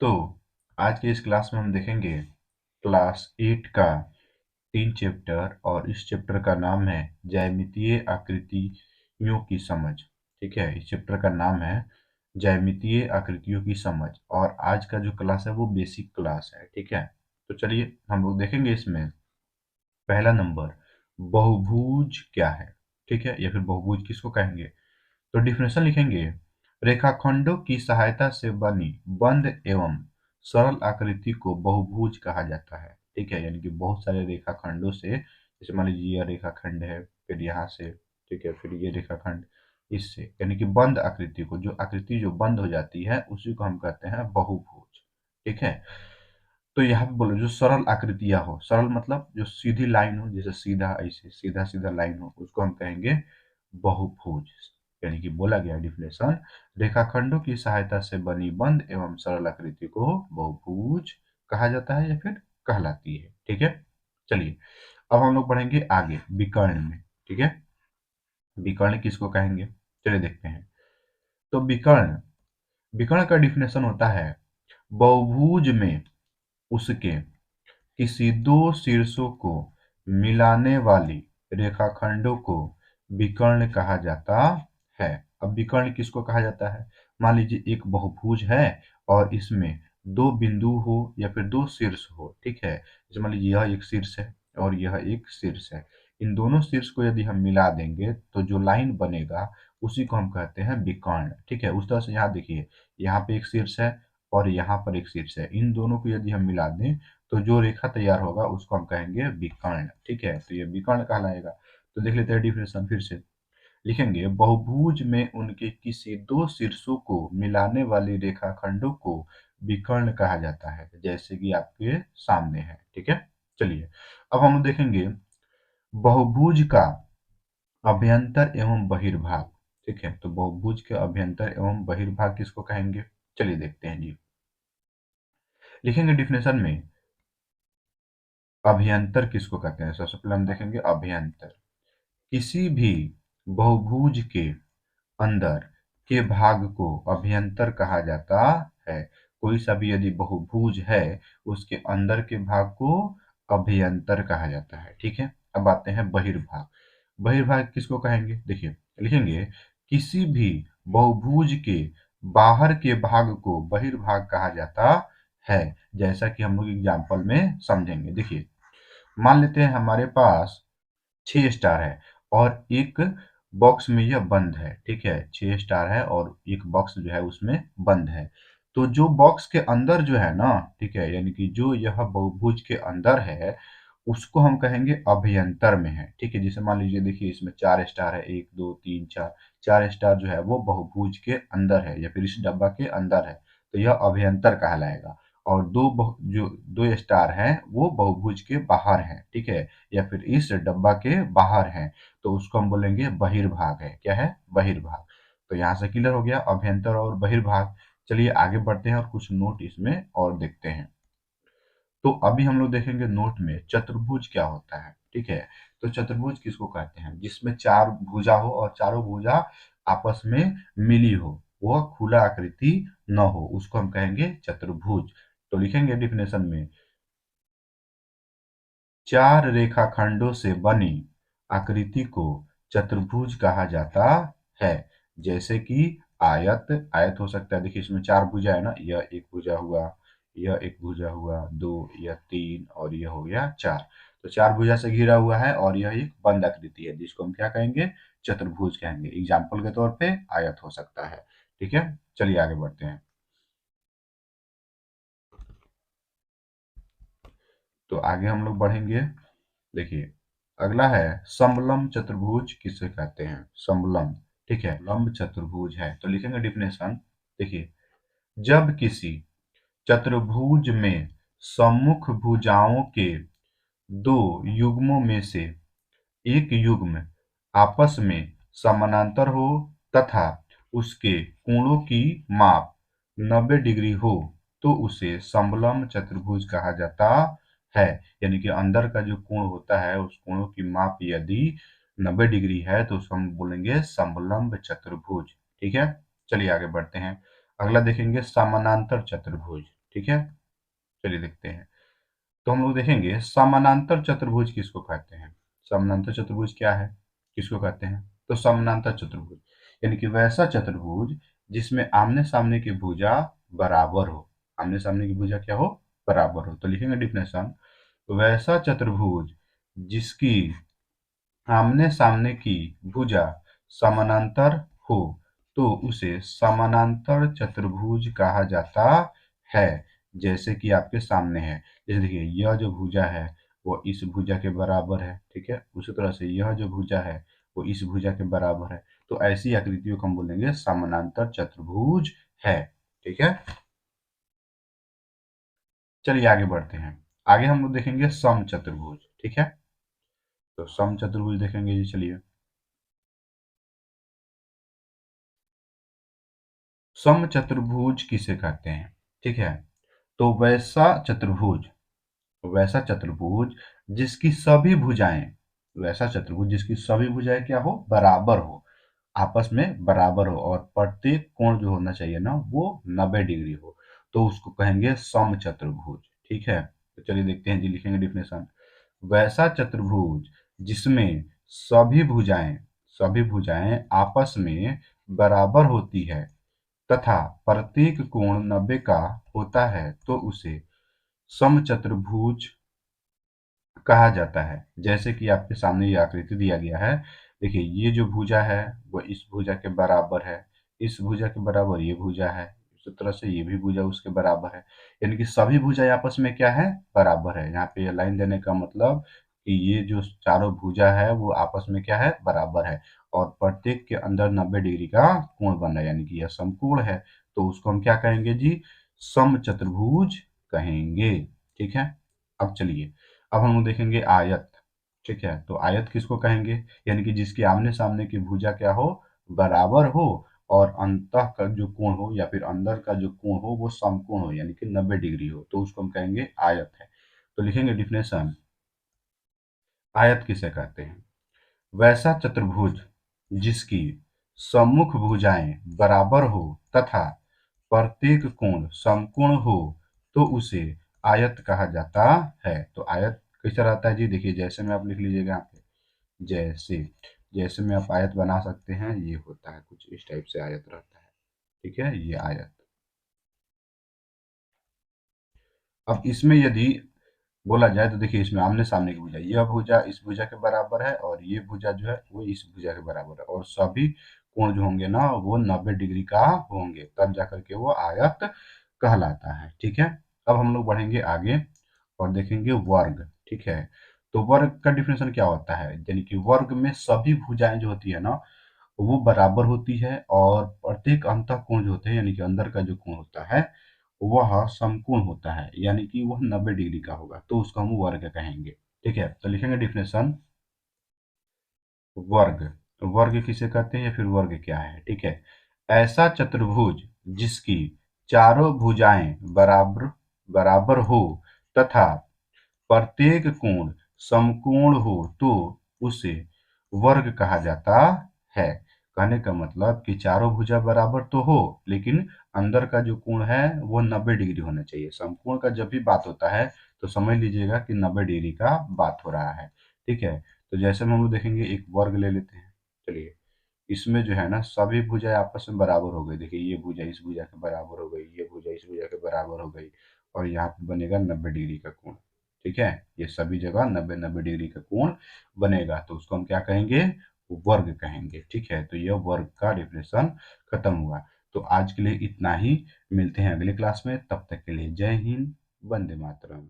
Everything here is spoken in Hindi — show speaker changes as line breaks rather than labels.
तो आज के इस क्लास में हम देखेंगे क्लास 8 का 3 चैप्टर, और इस चैप्टर का नाम है ज्यामितीय आकृतियों की समझ। ठीक है, इस चैप्टर का नाम है ज्यामितीय आकृतियों की समझ, और आज का जो क्लास है वो बेसिक क्लास है। ठीक है, तो चलिए हम लोग देखेंगे इसमें पहला नंबर, बहुभुज क्या है। ठीक है, या फिर बहुभुज किसको कहेंगे। तो डिफिनेशन लिखेंगे, रेखाखंडों की सहायता से बनी बंद एवं सरल आकृति को बहुभुज कहा जाता है। ठीक है, यानी कि बहुत सारे रेखाखंडों से, जैसे मान लीजिए यह रेखाखंड है, फिर यहाँ से, ठीक है, फिर ये रेखाखंड, इससे यानी कि बंद आकृति को, जो आकृति जो बंद हो जाती है उसी को हम कहते हैं बहुभुज। ठीक है, तो यहाँ पे बोलो जो सरल आकृतियां हो, सरल मतलब जो सीधी लाइन हो, जैसे सीधा, ऐसे सीधा सीधा लाइन हो, उसको हम कहेंगे बहुभुज। यानी कि बोला गया डिफिनेशन, रेखाखंडों की सहायता से बनी बंद एवं सरल आकृति को बहुभुज कहा जाता है या फिर कहलाती है। ठीक है, चलिए अब हम लोग बढ़ेंगे आगे विकर्ण में। ठीक है, विकर्ण किसको कहेंगे, चलिए देखते हैं। तो विकर्ण, विकर्ण का डिफिनेशन होता है बहुभुज में उसके किसी दो शीर्षों को मिलाने वाली रेखाखंडों को विकर्ण कहा जाता है। अब विकर्ण किसको कहा जाता है, मान लीजिए एक बहुभुज है और इसमें दो बिंदु हो या फिर दो शीर्ष हो। ठीक है, जैसे मान लीजिए यह एक शीर्ष है और यह एक शीर्ष है, इन दोनों शीर्ष को यदि हम मिला देंगे तो जो लाइन बनेगा उसी को हम कहते हैं विकर्ण। ठीक है, उस तरह से यहाँ देखिए, यहाँ पे एक शीर्ष है और यहाँ पर एक शीर्ष है, इन दोनों को यदि हम मिला दें तो जो रेखा तैयार होगा उसको हम कहेंगे विकर्ण। ठीक है, तो ये विकर्ण कहलाएगा। तो देख लेते हैं डिफिनेशन फिर से, लिखेंगे बहुभुज में उनके किसी दो शीर्षों को मिलाने वाली रेखाखंडों को विकर्ण कहा जाता है, जैसे कि आपके सामने है। ठीक है, चलिए अब हम देखेंगे बहुभुज का अभ्यंतर एवं बहिर्भाग। ठीक है, तो बहुभुज के अभ्यंतर एवं बहिर्भाग किसको कहेंगे, चलिए देखते हैं जी। लिखेंगे डिफिनेशन में, अभ्यंतर किसको कहते हैं, सबसे पहले हम देखेंगे अभ्यंतर, किसी भी बहुभुज के अंदर के भाग को अभ्यंतर कहा जाता है। कोई सा भी यदि बहुभुज है उसके अंदर के भाग को अभ्यंतर कहा जाता है। ठीक है, अब आते हैं बहिर्भाग। बहिर्भाग किसको कहेंगे, देखिए लिखेंगे, किसी भी बहुभुज के बाहर के भाग को बहिर्भाग कहा जाता है। जैसा कि हम लोग एग्जाम्पल में समझेंगे, देखिए मान लेते हैं हमारे पास 6 स्टार है और एक बॉक्स में यह बंद है। ठीक है, 6 स्टार है और एक बॉक्स जो है उसमें बंद है। तो जो बॉक्स के अंदर जो है ना, ठीक है, यानी कि जो यह बहुभुज के अंदर है उसको हम कहेंगे अभ्यंतर में है। ठीक है, जैसे मान लीजिए देखिए इसमें 4 स्टार है, 1 2 3 4, 4 स्टार जो है वो बहुभुज के अंदर है या फिर इस डब्बा के अंदर है, तो यह अभ्यंतर कहलाएगा। और जो 2 स्टार हैं वो बहुभुज के बाहर हैं, ठीक है, या फिर इस डब्बा के बाहर हैं, तो उसको हम बोलेंगे बहिर्भाग है। क्या है, बहिर्भाग। तो यहाँ से क्लियर हो गया अभ्यंतर और बहिर्भाग। चलिए आगे बढ़ते हैं और कुछ नोट इसमें और देखते हैं। तो अभी हम लोग देखेंगे नोट में चतुर्भुज क्या होता है। ठीक है, तो चतुर्भुज किसको कहते हैं, जिसमें 4 भुजा हो और चारों भुजा आपस में मिली हो, वह खुला आकृति न हो, उसको हम कहेंगे चतुर्भुज। तो लिखेंगे डिफिनेशन में, 4 रेखाखंडों से बनी आकृति को चतुर्भुज कहा जाता है। जैसे कि आयत, आयत हो सकता है, देखिए इसमें 4 भुजा है ना, यह एक भुजा हुआ, यह एक भुजा हुआ, 2, यह 3 और यह हो गया 4। तो 4 भुजा से घिरा हुआ है और यह एक बंद आकृति है जिसको हम क्या कहेंगे, चतुर्भुज कहेंगे। एग्जाम्पल के तौर पे आयत हो सकता है। ठीक है, चलिए आगे बढ़ते हैं। तो आगे हम लोग बढ़ेंगे, देखिए अगला है समलंब चतुर्भुज किसे कहते हैं, समलंब। ठीक है, लंब चतुर्भुज है तो लिखेंगे डिफिनेशन, देखिए जब किसी चतुर्भुज में सम्मुख भुजाओं के दो युग्मों में से एक युग्म आपस में समानांतर हो तथा उसके कोणों की माप 90 डिग्री हो तो उसे समलंब चतुर्भुज कहा जाता है। यानी कि अंदर का जो कोण होता है उस कोणों की माप यदि 90 डिग्री है तो उसको हम बोलेंगे समलंब चतुर्भुज। ठीक है, चलिए आगे बढ़ते हैं। अगला देखेंगे समानांतर चतुर्भुज। ठीक है, चलिए देखते हैं। तो हम लोग देखेंगे समानांतर चतुर्भुज किसको कहते हैं। समानांतर चतुर्भुज क्या है, किसको कहते हैं। तो समानांतर चतुर्भुज यानी कि वैसा चतुर्भुज जिसमें आमने सामने की भुजा बराबर हो। आमने सामने की भुजा क्या हो, बराबर हो। तो लिखेंगे डिफिनेशन, वैसा चतुर्भुज जिसकी आमने सामने की भुजा समानांतर हो तो उसे समानांतर चतुर्भुज कहा जाता है। जैसे कि आपके सामने है, जैसे देखिए यह जो भुजा है वो इस भुजा के बराबर है, ठीक है। उसी तरह से यह जो भुजा है वो इस भुजा के बराबर है। तो ऐसी आकृतियों को हम बोलेंगे समानांतर चतुर्भुज है, ठीक है। चलिए आगे बढ़ते हैं। आगे हम लोग देखेंगे सम चतुर्भुज, ठीक है। तो सम चतुर्भुज देखेंगे जी, चलिए। समचतुर्भुज किसे कहते हैं, ठीक है। तो वैसा चतुर्भुज जिसकी सभी भुजाएं वैसा चतुर्भुज जिसकी सभी भुजाएं क्या हो, बराबर हो, आपस में बराबर हो, और प्रत्येक कोण जो होना चाहिए ना वो 90 डिग्री हो, तो उसको कहेंगे समचतुर्भुज, ठीक है। तो चलिए देखते हैं जी, लिखेंगे डिफिनेशन। वैसा चतुर्भुज जिसमें सभी भुजाएं आपस में बराबर होती है तथा प्रत्येक कोण 90 का होता है तो उसे समचतुर्भुज कहा जाता है। जैसे कि आपके सामने ये आकृति दिया गया है, देखिए ये जो भुजा है वो इस भुजा के बराबर है, इस भुजा के बराबर ये भुजा है, उसी तरह से ये भी भुजा उसके बराबर है, यानी कि सभी भुजाएं आपस में क्या है, बराबर है। यहाँ पे ये लाइन देने का मतलब कि ये जो चारों भुजा है वो आपस में क्या है, बराबर है, और प्रत्येक के अंदर 90 डिग्री का कोण बन रहा है, यानी कि यह समकोण है। तो उसको हम क्या कहेंगे जी, समचतुर्भुज कहेंगे, ठीक है। अब चलिए, अब हम लोग देखेंगे आयत, ठीक है। तो आयत किसको कहेंगे, यानी कि जिसकी आमने सामने की भुजा क्या हो, बराबर हो, और अंतः का जो कोण हो या फिर अंदर का जो कोण हो वो समकोण हो, यानी कि 90 डिग्री हो, तो उसको हम कहेंगे आयत है। तो लिखेंगे डिफिनेशन, आयत किसे कहते हैं। वैसा चतुर्भुज जिसकी सम्मुख भुजाएं बराबर हो तथा प्रत्येक कोण समकोण हो तो उसे आयत कहा जाता है। तो आयत कैसा रहता है जी, देखिए जैसे में आप लिख लीजिएगा यहाँ पे, जैसे जैसे में आप आयत बना सकते हैं, ये होता है कुछ इस टाइप से आयत रहता है, ठीक है, ये आयत। अब इसमें यदि बोला जाए तो देखिए इसमें आमने सामने की भुजा, यह भुजा इस भुजा के बराबर है और ये भुजा जो है वो इस भुजा के बराबर है, और सभी कोण जो होंगे ना वो 90 डिग्री का होंगे, तब जाकर के वो आयत कहलाता है, ठीक है। अब हम लोग बढ़ेंगे आगे और देखेंगे वर्ग, ठीक है। तो वर्ग का डिफिनेशन क्या होता है, यानी कि वर्ग में सभी भुजाएं जो होती है ना वो बराबर होती है, और प्रत्येक अंतः कोण जो होते हैं यानी कि अंदर का जो कोण होता है वह समकोण होता है, यानी कि वह 90 डिग्री का होगा, तो उसको हम वर्ग कहेंगे, ठीक है। तो लिखेंगे डिफिनेशन, वर्ग। वर्ग किसे कहते हैं या फिर वर्ग क्या है, ठीक है। ऐसा चतुर्भुज जिसकी चारों भुजाएं बराबर बराबर हो तथा प्रत्येक कोण समकोण हो तो उसे वर्ग कहा जाता है। कहने का मतलब कि चारों भुजा बराबर तो हो लेकिन अंदर का जो कोण है वो 90 डिग्री होना चाहिए। समकोण का जब भी बात होता है तो समझ लीजिएगा कि 90 डिग्री का बात हो रहा है, ठीक है। तो जैसे में हम लोग देखेंगे एक वर्ग ले लेते हैं, चलिए। इसमें जो है ना सभी भुजाएं आपस में बराबर हो गई, देखिए ये भुजा इस भुजा के बराबर हो गई, ये भुजा इस भुजा के बराबर हो गई, और यहाँ पे बनेगा 90 डिग्री का कोण, ठीक है। ये सभी जगह 90-90 डिग्री का कोण बनेगा, तो उसको हम क्या कहेंगे, वर्ग कहेंगे, ठीक है। तो यह वर्ग का डिफिनेशन खत्म हुआ। तो आज के लिए इतना ही, मिलते हैं अगले क्लास में, तब तक के लिए जय हिंद, वंदे मातरम।